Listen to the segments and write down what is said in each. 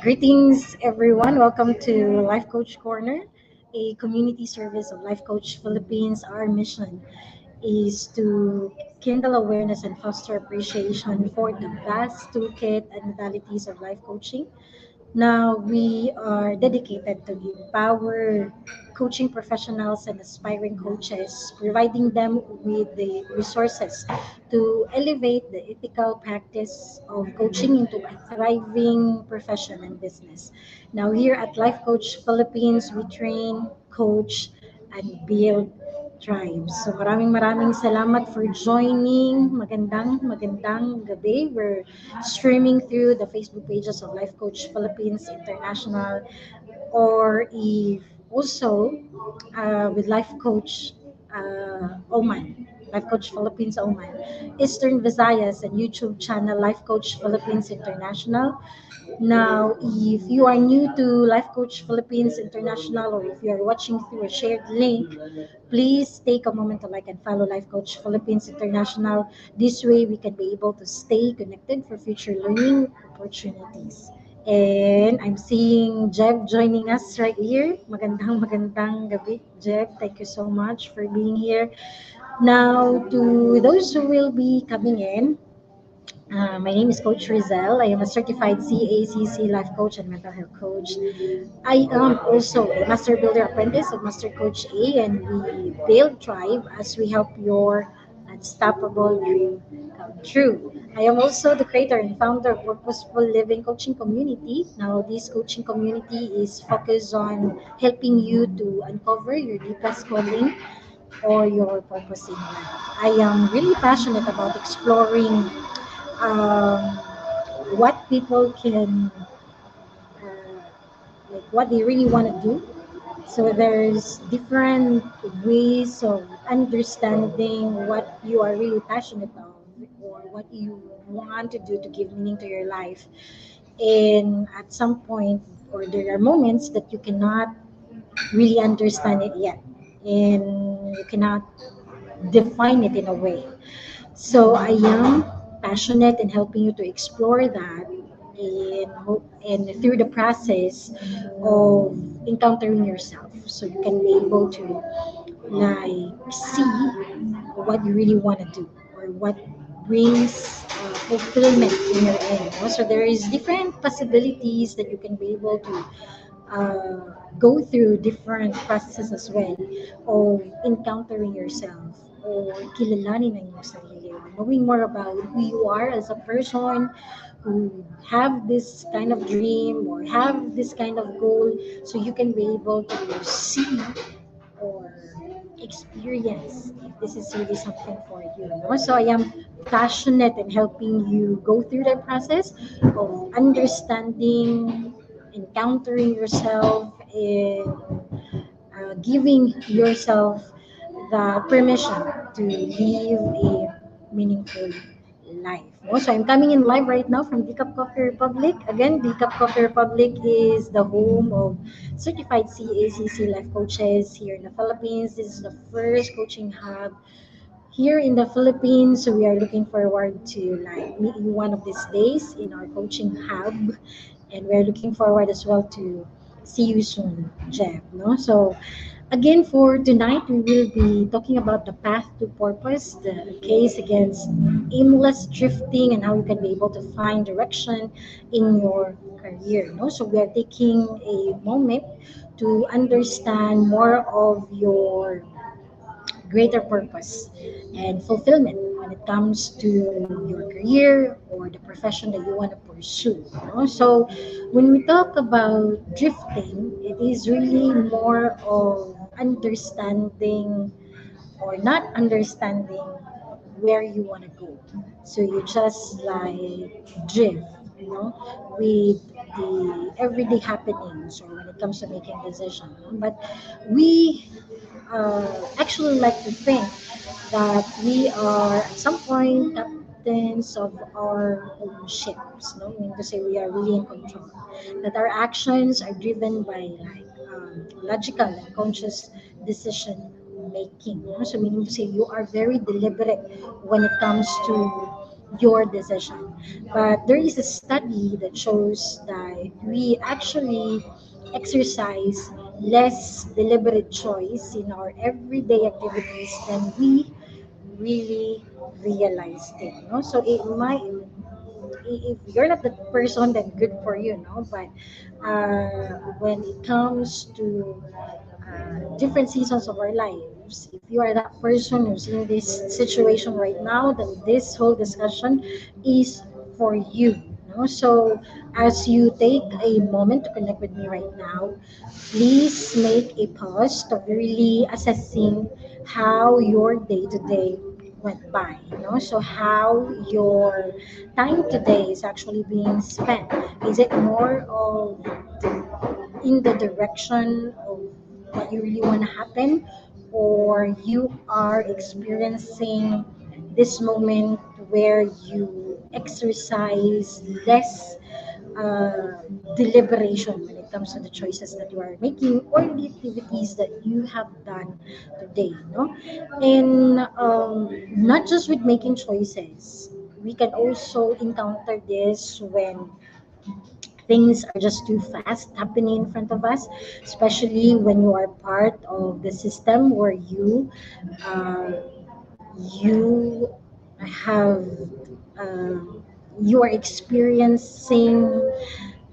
Greetings, everyone. Welcome to Life Coach Corner, a community service of Life Coach Philippines. Our mission is to kindle awareness and foster appreciation for the vast toolkit and modalities of life coaching. Now, we are dedicated to empower coaching professionals and aspiring coaches, providing them with the resources to elevate the ethical practice of coaching into a thriving profession and business. Now, here at Life Coach Philippines, we train, coach, and build tribes. So maraming salamat for joining. Magandang gabi. We're streaming through the Facebook pages of Life Coach Philippines International, or if also with Life Coach Oman, Life Coach Philippines Oman, Eastern Visayas, and YouTube channel Life Coach Philippines International. Now, if you are new to Life Coach Philippines International, or if you are watching through a shared link, please take a moment to like and follow Life Coach Philippines International. This way, we can be able to stay connected for future learning opportunities. And I'm seeing Jeb joining us right here. Magandang gabi, Jeb. Thank you so much for being here. Now, to those who will be coming in, my name is Coach Rezzhel. I am a certified CACC life coach and mental health coach. I am also a Master Builder Apprentice of Master Coach A, and we build Tribe as we help your unstoppable dream come true. I am also the creator and founder of Purposeful Living Coaching Community. Now, this coaching community is focused on helping you to uncover your deepest calling or your purpose in life. I am really passionate about exploring um, what people can like what they really want to do. So there's different ways of understanding what you are really passionate of, or what you want to do to give meaning to your life. And at some point, or there are moments that you cannot really understand it yet, and you cannot define it in a way. So I am passionate in helping you to explore that, and through the process of encountering yourself, so you can be able to like see what you really want to do, or what brings fulfillment in your end. So there is different possibilities that you can be able to go through different processes as well of encountering yourself, or kilalanin ang iyong sarili, or knowing more about who you are as a person, who have this kind of dream or have this kind of goal, so you can be able to see or experience if this is really something for you. No? So I am passionate in helping you go through that process of understanding, encountering yourself, and giving yourself the permission to live a meaningful life. No? So I'm coming in live right now from Decaf Coffee Republic. Again, Decaf Coffee Republic is the home of certified CACC life coaches here in the Philippines. This is the first coaching hub here in the Philippines. So we are looking forward to like meet you one of these days in our coaching hub, and we're looking forward as well to see you soon, Jeb. No, so again, for tonight, we will be talking about the path to purpose, the case against aimless drifting, and how you can be able to find direction in your career. No? So we are taking a moment to understand more of your greater purpose and fulfillment when it comes to your career or the profession that you want to pursue. So when we talk about drifting, it is really more of understanding or not understanding where you want to go. So you just like drift, with the everyday happenings, or when it comes to making decisions. But we actually like to think that we are at some point captains of our own ships. No, meaning to say we are really in control. That our actions are driven by like logical and conscious decision making. No? So meaning to say you are very deliberate when it comes to your decision. But there is a study that shows that we actually exercise less deliberate choice in our everyday activities than we really realized it. No? So it might, if you're not the person, then good for you, no? But when it comes to different seasons of our lives, if you are that person who's in this situation right now, then this whole discussion is for you. No? So as you take a moment to connect with me right now, please make a pause of really assessing how your day to day went by. So how your time today is actually being spent. Is it more of in the direction of what you really want to happen, or you are experiencing this moment where you exercise less uh, deliberation when it comes to the choices that you are making or the activities that you have done today, no? And not just with making choices, we can also encounter this when things are just too fast happening in front of us, especially when you are part of the system where uh, you have you are experiencing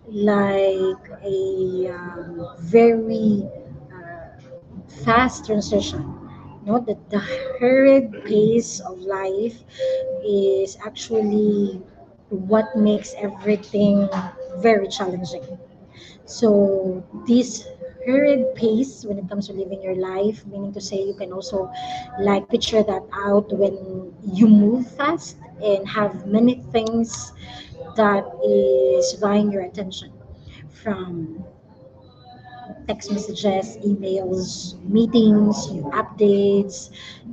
like a very fast transition. No, that the hurried pace of life is actually what makes everything very challenging. So this hurried pace when it comes to living your life, meaning to say you can also like picture that out when you move fast and have many things that is vying your attention, from text messages, emails, meetings, your updates,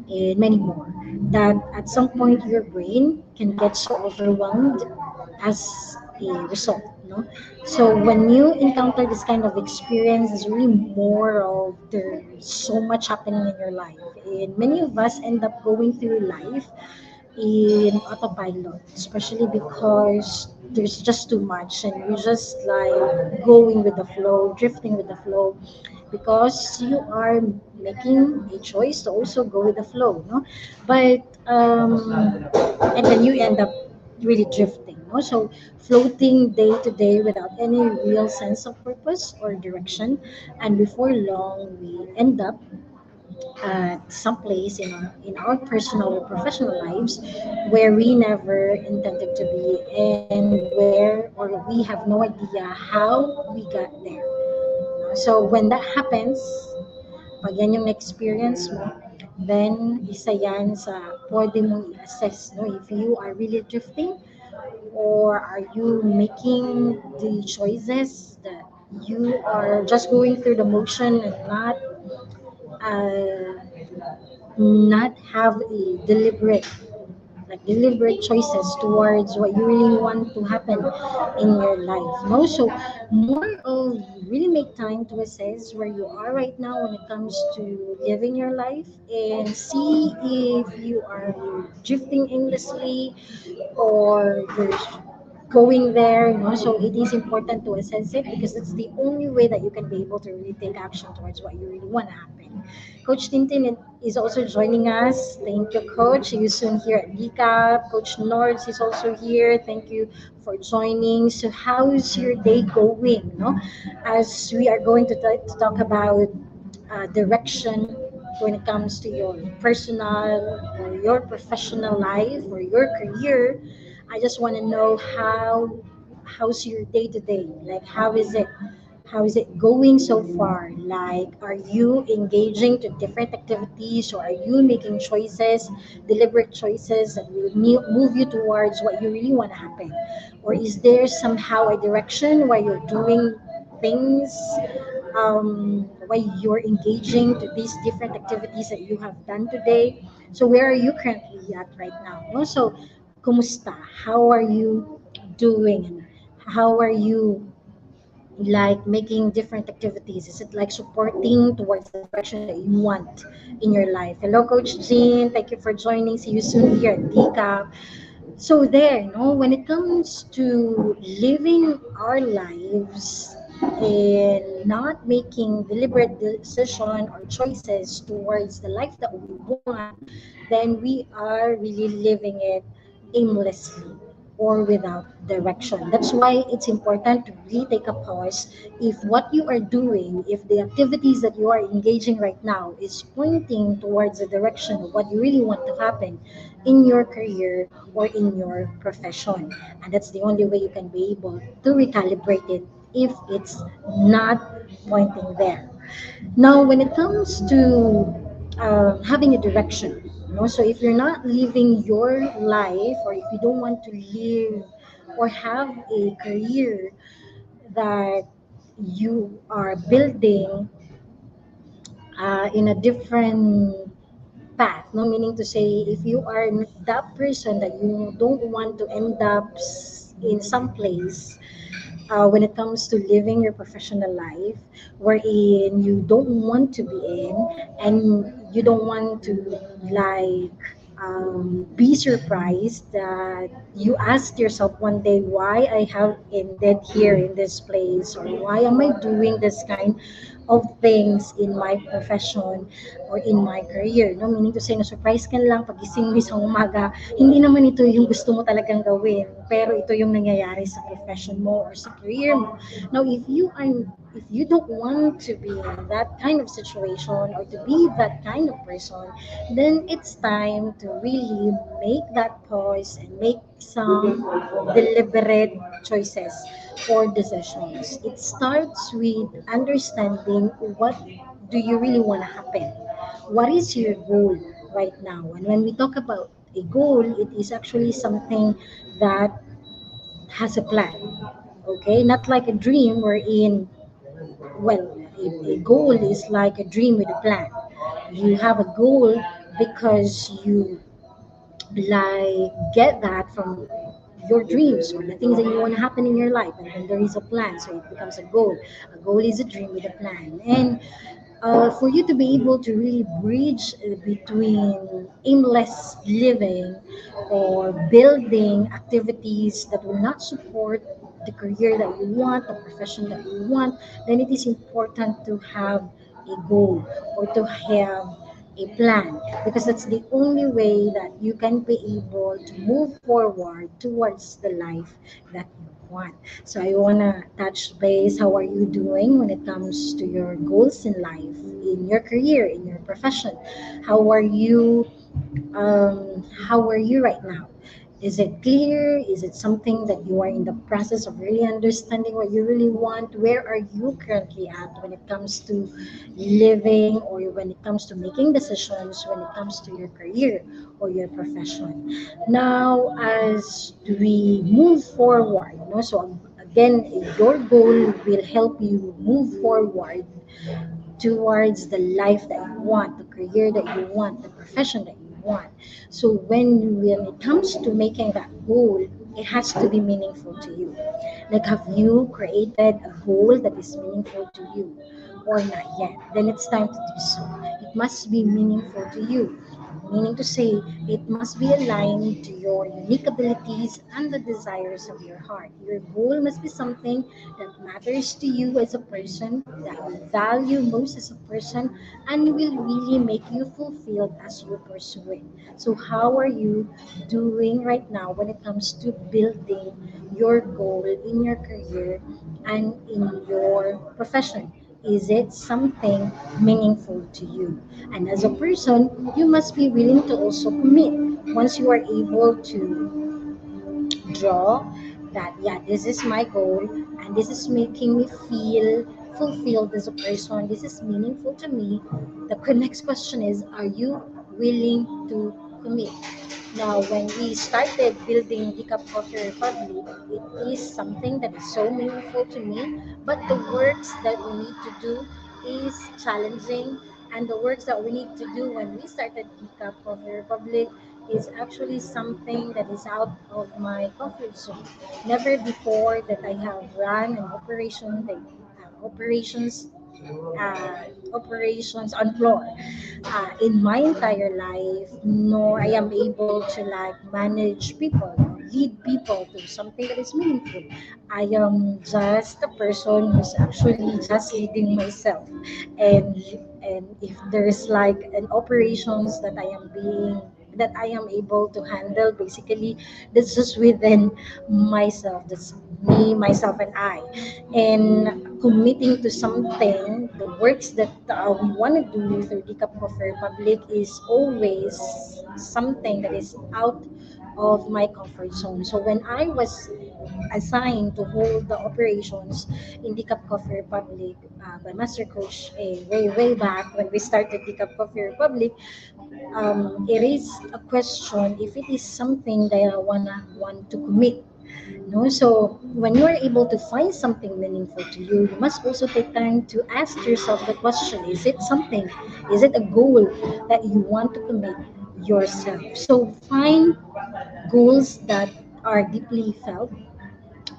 and many more. That at some point your brain can get so overwhelmed as a result. No? So when you encounter this kind of experience, it's really more of there's so much happening in your life. And many of us end up going through life in autopilot, especially because there's just too much and you're just like going with the flow, drifting with the flow, because you are making a choice to also go with the flow, no? But and then you end up really drifting, no? So floating day to day without any real sense of purpose or direction, and before long we end up at some place in our personal or professional lives where we never intended to be, and where or we have no idea how we got there. So when that happens, pag yan yung experience mo, then isa yan sa pwede mong i-assess, no? If you are really drifting, or are you making the choices that you are just going through the motion and uh, not have a deliberate choices towards what you really want to happen in your life. No, so more of really make time to assess where you are right now when it comes to living your life, and see if you are drifting aimlessly or you're going there, so it is important to assess it, because that's the only way that you can be able to really take action towards what you really want to happen. Coach Tintin is also joining us. Thank you, Coach. See you soon here at DCAP. Coach Nords is also here. Thank you for joining. So how's your day going? No, as we are going to talk about direction when it comes to your personal or your professional life or your career. I just want to know how's your day to day? Like how is it? How is it going so far? Like, are you engaging to different activities, or are you making choices, deliberate choices that will move you towards what you really want to happen? Or is there somehow a direction where you're doing things, why you're engaging to these different activities that you have done today? So where are you currently at right now? Also, kumusta? How are you doing? How are you like making different activities? Is it like supporting towards the direction that you want in your life? Hello, Coach Jean. Thank you for joining. See you soon here at DCAP. So there, when it comes to living our lives and not making deliberate decision or choices towards the life that we want, then we are really living it aimlessly or without direction. That's why it's important to really take a pause. If what you are doing, if the activities that you are engaging right now is pointing towards the direction of what you really want to happen in your career or in your profession. And that's the only way you can be able to recalibrate it if it's not pointing there. Now, when it comes to having a direction, so if you're not living your life, or if you don't want to live or have a career that you are building in a different path, no, meaning to say, if you are that person that you don't want to end up in some place when it comes to living your professional life wherein you don't want to be in, and you don't want to like be surprised that you ask yourself one day why I have ended here in this place, or why am I doing this kind of things in my profession or in my career, no, meaning to say na surprise ka lang pagising mo sa umaga, hindi naman ito yung gusto mo talagang gawin, pero ito yung nangyayari sa profession mo or sa career mo. Now, if you don't want to be in that kind of situation or to be that kind of person, then it's time to really make that pause and make some deliberate choices or decisions. It starts with understanding what do you really want to happen. What is your goal right now? And when we talk about a goal, it is actually something that has a plan. Okay, not like a dream wherein, well, a goal is like a dream with a plan. You have a goal because you like get that from your dreams or the things that you want to happen in your life, and then there is a plan, so it becomes a goal. A goal is a dream with a plan. And for you to be able to really bridge between aimless living or building activities that will not support the career that you want, the profession that you want, then it is important to have a goal or to have a plan, because that's the only way that you can be able to move forward towards the life that you want. So I want to touch base. How are you doing when it comes to your goals in life, in your career, in your profession? How are you? How are you right now? Is it clear? Is it something that you are in the process of really understanding what you really want? Where are you currently at when it comes to living, or when it comes to making decisions, when it comes to your career or your profession? Now, as we move forward, so again, your goal will help you move forward towards the life that you want, the career that you want, the profession that you want. So when it comes to making that goal, it has to be meaningful to you. Like, have you created a goal that is meaningful to you or not yet? Then it's time to do so. It must be meaningful to you. Meaning to say, it must be aligned to your unique abilities and the desires of your heart. Your goal must be something that matters to you as a person, that you value most as a person, and will really make you fulfilled as you pursue it. So, how are you doing right now when it comes to building your goal in your career and in your profession? Is it something meaningful to you? And as a person, you must be willing to also commit. Once you are able to draw that, yeah, this is my goal, and this is making me feel fulfilled as a person, this is meaningful to me, the next question is, are you willing to commit? Now, when we started building Decaf Coffee Republic, it is something that is so meaningful to me, but the works that we need to do is challenging, and the works that we need to do when we started Decaf Coffee Republic is actually something that is out of my comfort zone. Never before that I have run an operation, like operations on floor in my entire life, nor I am able to like manage people lead people to something that is meaningful. I am just a person who's actually just leading myself, and if there's like an operations that I am able to handle, basically that's just within myself. That's me, myself, and I. And committing to something, the works that we want to do through the Cup of Republic is always something that is out of my comfort zone. So when I was assigned to hold the operations in the Cup Coffee Republic by Master Coach way back when we started the Cup Coffee Republic, it is a question if it is something that I want to commit. No, so when you are able to find something meaningful to you, you must also take time to ask yourself the question: Is it something? Is it a goal that you want to commit yourself? So find goals that are deeply felt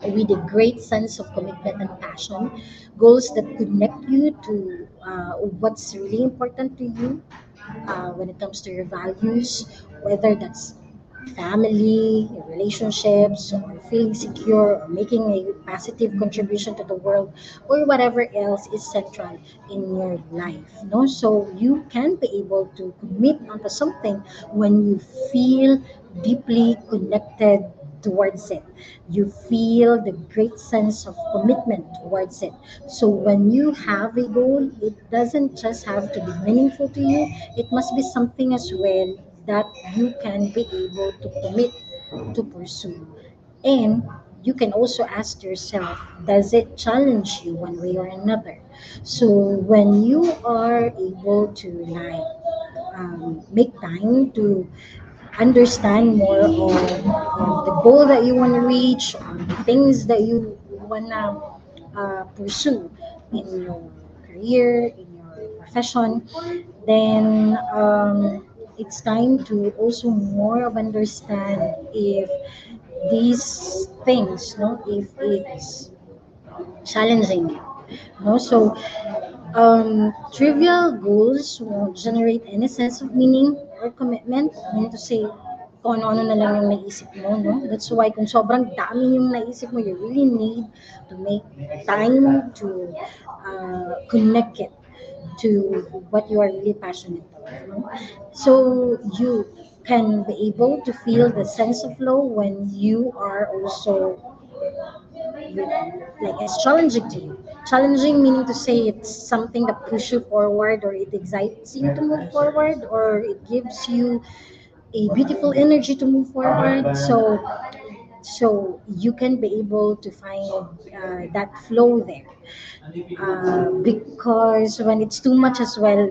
with a great sense of commitment and passion, goals that connect you to what's really important to you when it comes to your values, whether that's family, relationships, or feeling secure, or making a positive contribution to the world, or whatever else is central in your life. No, so you can be able to commit onto something when you feel deeply connected towards it. You feel the great sense of commitment towards it. So when you have a goal, it doesn't just have to be meaningful to you, it must be something as well that you can be able to commit to pursue. And you can also ask yourself, does it challenge you one way or another? So when you are able to make time to understand more of the goal that you want to reach, or the things that you want to pursue in your career, in your profession, then it's time to also more of understand if these things, no, if it's challenging you. No, so trivial goals won't generate any sense of meaning or commitment. I mean to say, kung ano-ano na lang yung naisip mo, no? That's why kung sobrang dami yung naisip mo, you really need to make time to connect it to what you are really passionate about. No? So you can be able to feel the sense of flow when you are also you, like it's challenging to you. Challenging meaning to say it's something that pushes you forward, or it excites you to move forward, or it gives you a beautiful energy to move forward. So you can be able to find that flow there. Because when it's too much as well,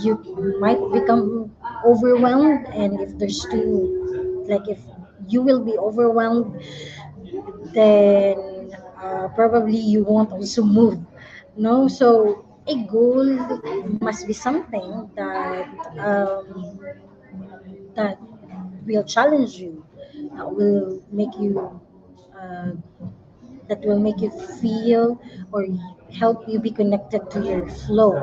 you might become overwhelmed, and if there's too, like if you will be overwhelmed, then probably you won't also move. No, so a goal must be something that will challenge you, that will make you uh, that will make you feel or help you be connected to your flow,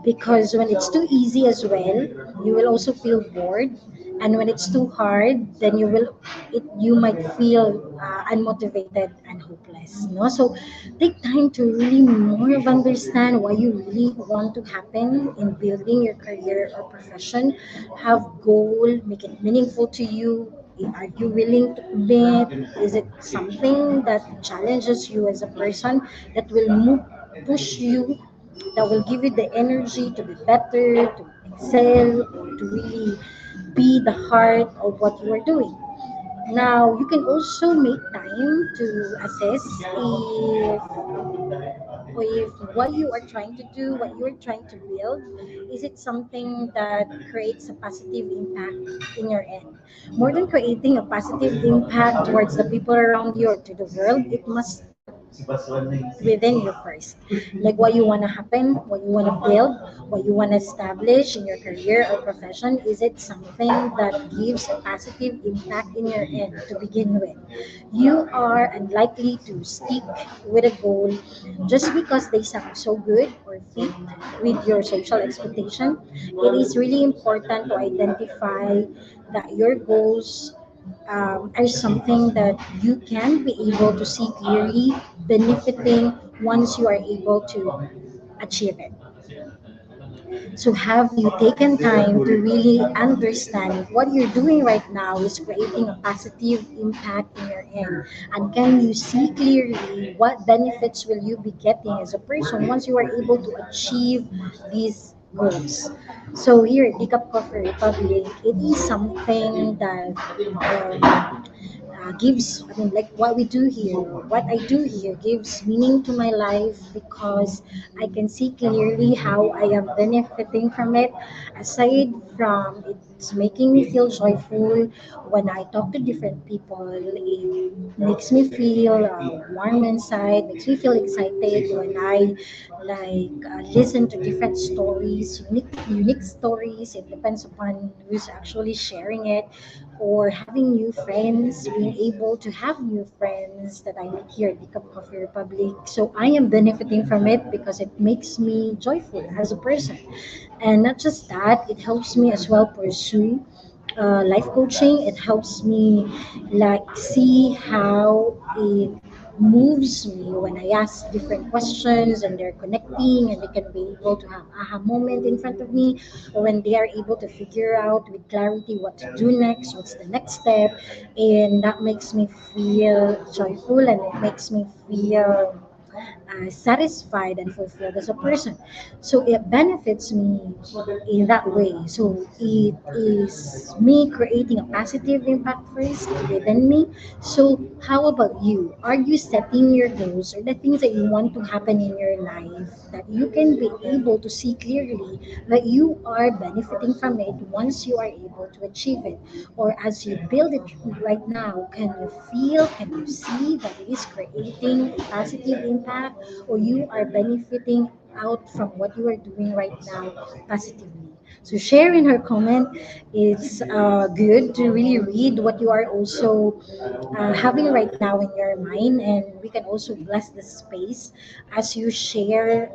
because when it's too easy as well, you will also feel bored, and when it's too hard, then you might feel unmotivated and hopeless, no? So take time to really more of understand what you really want to happen in building your career or profession. Have goal, make it meaningful to you. Are you willing to commit? Is it something that challenges you as a person, that will move push you, that will give you the energy to be better, to excel, or to really be the heart of what you are doing. Now, you can also make time to assess if what you are trying to do, what you are trying to build, is it something that creates a positive impact in your end? More than creating a positive impact towards the people around you or to the world, it must start within you first. Like what you want to happen, what you want to build, what you want to establish in your career or profession. Is it something that gives a positive impact in your end to begin with? You are unlikely to stick with a goal just because they sound so good or fit with your social expectation. It is really important to identify that your goals are something that you can be able to see clearly benefiting once you are able to achieve it. So have you taken time to really understand if what you're doing right now is creating a positive impact in your end? And can you see clearly what benefits will you be getting as a person once you are able to achieve these goals? So here at Pickup Coffee Republic, it is something that gives, I mean, like what we do here, what I do here gives meaning to my life because I can see clearly how I am benefiting from it. Aside from it's making me feel joyful when I talk to different people, it makes me feel warm inside, makes me feel excited when I listen to different stories, unique stories. It depends upon who's actually sharing it, or having new friends, being able to have new friends that I meet here at the Cup Coffee Republic. So I am benefiting from it because it makes me joyful as a person. And not just that, it helps me as well pursue life coaching. It helps me see how it moves me when I ask different questions and they're connecting and they can be able to have aha moment in front of me, or when they are able to figure out with clarity what to do next, what's the next step, and that makes me feel joyful and it makes me feel satisfied and fulfilled as a person. So it benefits me in that way. So it is me creating a positive impact first within me. So how about you? Are you setting your goals or the things that you want to happen in your life that you can be able to see clearly that you are benefiting from it once you are able to achieve it? Or as you build it right now, can you feel, can you see that it is creating a positive impact, or you are benefiting out from what you are doing right now positively? So share in her comment. It's good to really read what you are also having right now in your mind, and we can also bless the space as you share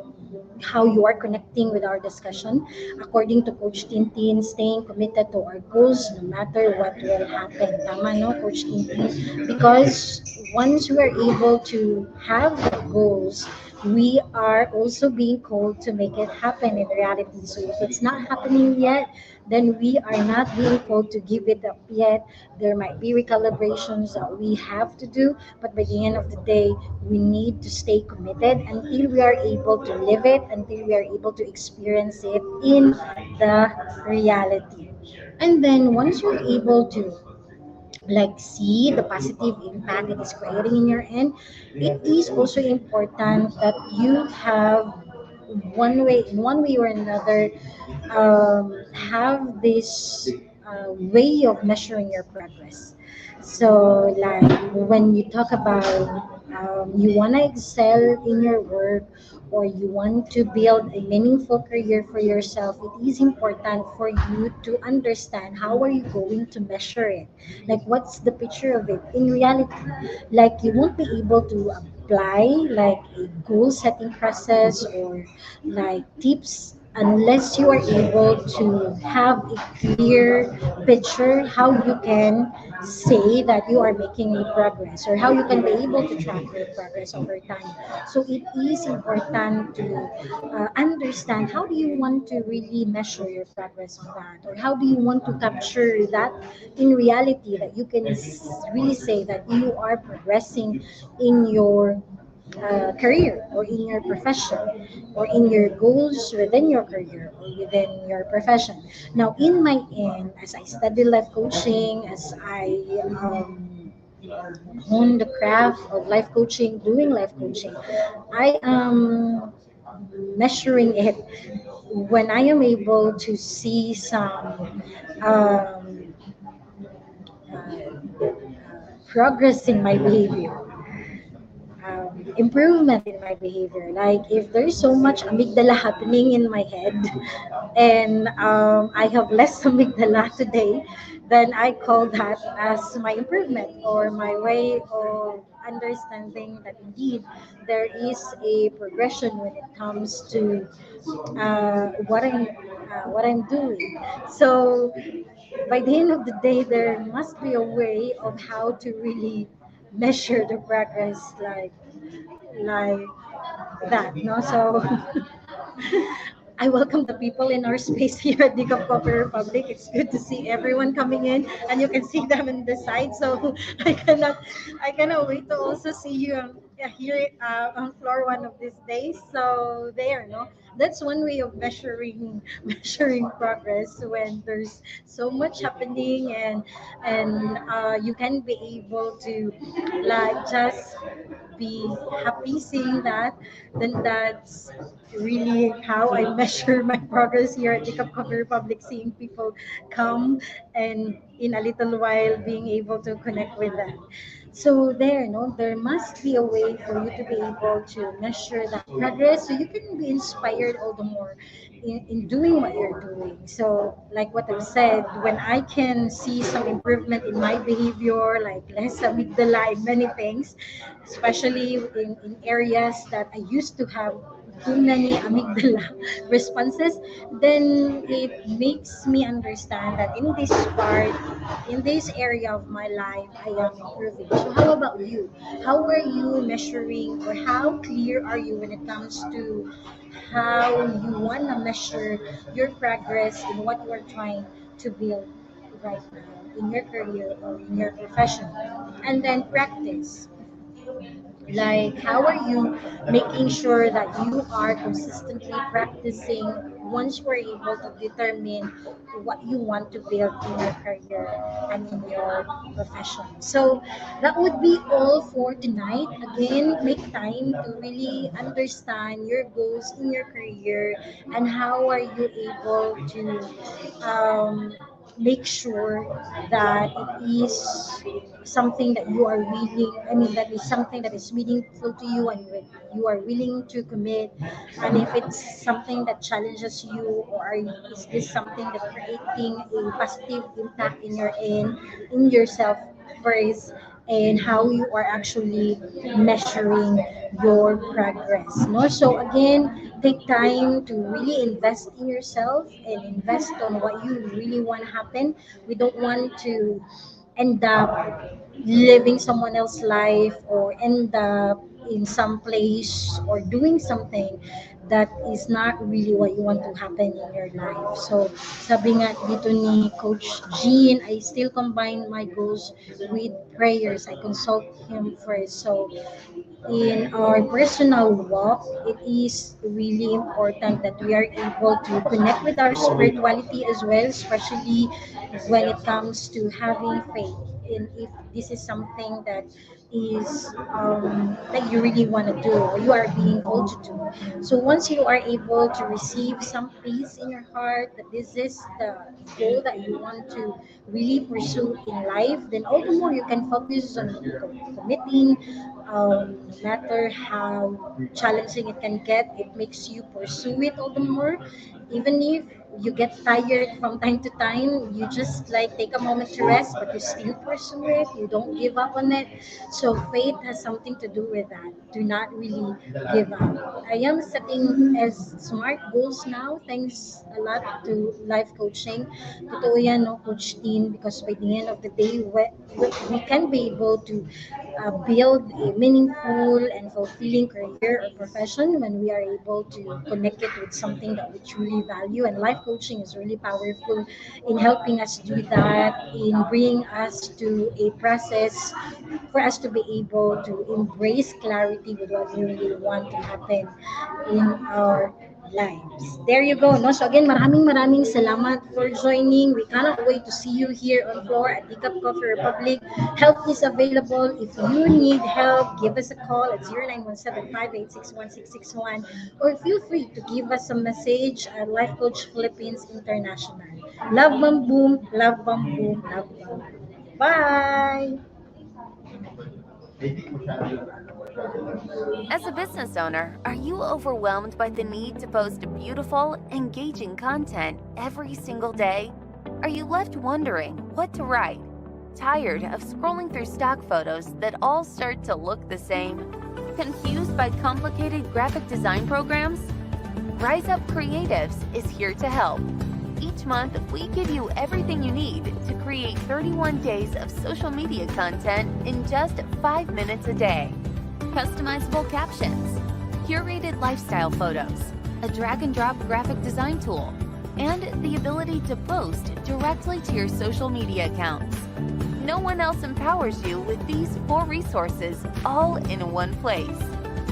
how you are connecting with our discussion. According to Coach Tintin, staying committed to our goals no matter what will happen. Tama, no, Coach Tintin? Because once we are able to have goals, we are also being called to make it happen in reality. So if it's not happening yet, then we are not being called to give it up yet. There might be recalibrations that we have to do, but by the end of the day, we need to stay committed until we are able to live it, until we are able to experience it in the reality. And then once you're able to see the positive impact it is creating in your end, it is also important that you have one way or another, have this way of measuring your progress. So, like when you talk about you want to excel in your work or you want to build a meaningful career for yourself, it is important for you to understand how are you going to measure it. Like, what's the picture of it in reality? Like, you won't be able to apply like a goal setting process or like tips unless you are able to have a clear picture how you can say that you are making a progress or how you can be able to track your progress over time. So it is important to understand how do you want to really measure your progress on that, or how do you want to capture that in reality that you can really say that you are progressing in your career or in your profession or in your goals within your career or within your profession. Now, in my end, as I study life coaching, as I hone the craft of life coaching, doing life coaching, I am measuring it when I am able to see some um, progress in my behavior, improvement in my behavior. Like if there's so much amygdala happening in my head, and I have less amygdala today, then I call that as my improvement or my way of understanding that indeed there is a progression when it comes to what I'm doing. So by the end of the day, there must be a way of how to really measure the progress, like that. No, so I welcome the people in our space here at the Cup Coffee Republic. It's good to see everyone coming in, and you can see them in the side. So I cannot, I cannot wait to also see you here on floor one of these days. So there, no, that's one way of measuring measuring progress when there's so much happening, and you can be able to like just be happy seeing that, then that's really how I measure my progress here at the Cup Coffee Republic, seeing people come and in a little while being able to connect with them. So there, no, there must be a way for you to be able to measure that progress so you can be inspired all the more in doing what you're doing. So like what I've said, when I can see some improvement in my behavior, like less amygdala in many things, especially in areas that I used to have too many amygdala responses, then it makes me understand that in this part, in this area of my life, I am improving. So how about you? How are you measuring, or how clear are you when it comes to how you want to measure your progress in what you are trying to build right now in your career or in your profession? And then practice, like, how are you making sure that you are consistently practicing once you are able to determine what you want to build in your career and in your profession? So, that would be all for tonight. Again, make time to really understand your goals in your career and how are you able to make sure that it is something that you are willing, I mean, that is something that is meaningful to you and you are willing to commit. And if it's something that challenges you, or is this something that creating a positive impact in your end, in yourself first, and how you are actually measuring your progress. No? So again, take time to really invest in yourself and invest on what you really want to happen. We don't want to end up living someone else's life, or end up in some place or doing something that is not really what you want to happen in your life. So sabi nga dito ni Coach Jean, I still combine my goals with prayers. I consult him first. So in our personal walk, it is really important that we are able to connect with our spirituality as well, especially when it comes to having faith. And if this is something that is that you really want to do, or you are being called to do. So once you are able to receive some peace in your heart that this is the goal that you want to really pursue in life, then all the more you can focus on committing. No matter how challenging it can get, it makes you pursue it all the more. Even if you get tired from time to time, you just like take a moment to rest, but you still pursue it. You don't give up on it. So faith has something to do with that. Do not really give up. I am setting as smart goals now, thanks a lot to life coaching. Totoo yan, no, Coach Teen, because by the end of the day, we can be able to build a meaningful and fulfilling career or profession when we are able to connect it with something that we truly value. And life coaching is really powerful in helping us do that, in bringing us to a process for us to be able to embrace clarity with what we really want to happen in our lives. There you go. No? So again, maraming salamat for joining. We cannot wait to see you here on floor at the Cup Coffee Republic. Help is available. If you need help, give us a call at 0917-586-1661, or feel free to give us a message at Life Coach Philippines International. Love Bam Boom, love Bam Boom, love Bam Boom. Bye! As a business owner, are you overwhelmed by the need to post beautiful, engaging content every single day? Are you left wondering what to write? Tired of scrolling through stock photos that all start to look the same? Confused by complicated graphic design programs? Rise Up Creatives is here to help. Each month, we give you everything you need to create 31 days of social media content in just 5 minutes a day. Customizable captions, curated lifestyle photos, a drag-and-drop graphic design tool, and the ability to post directly to your social media accounts. No one else empowers you with these 4 resources all in one place.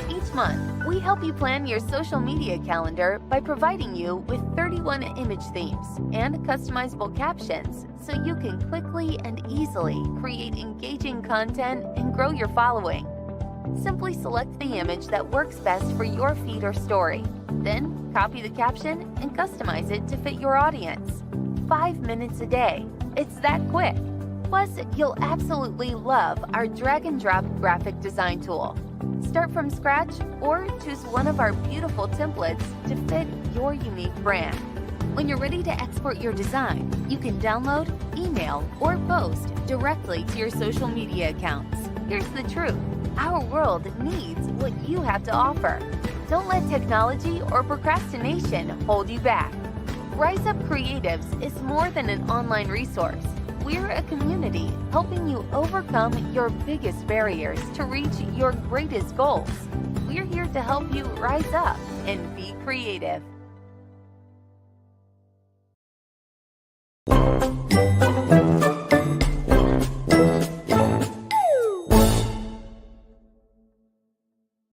Each month, we help you plan your social media calendar by providing you with 31 image themes and customizable captions so you can quickly and easily create engaging content and grow your following. Simply select the image that works best for your feed or story. Then, copy the caption and customize it to fit your audience. 5 minutes a day. It's that quick. Plus, you'll absolutely love our drag-and-drop graphic design tool. Start from scratch or choose one of our beautiful templates to fit your unique brand. When you're ready to export your design, you can download, email, or post directly to your social media accounts. Here's the truth. Our world needs what you have to offer. Don't let technology or procrastination hold you back. Rise Up Creatives is more than an online resource. We're a community helping you overcome your biggest barriers to reach your greatest goals. We're here to help you rise up and be creative.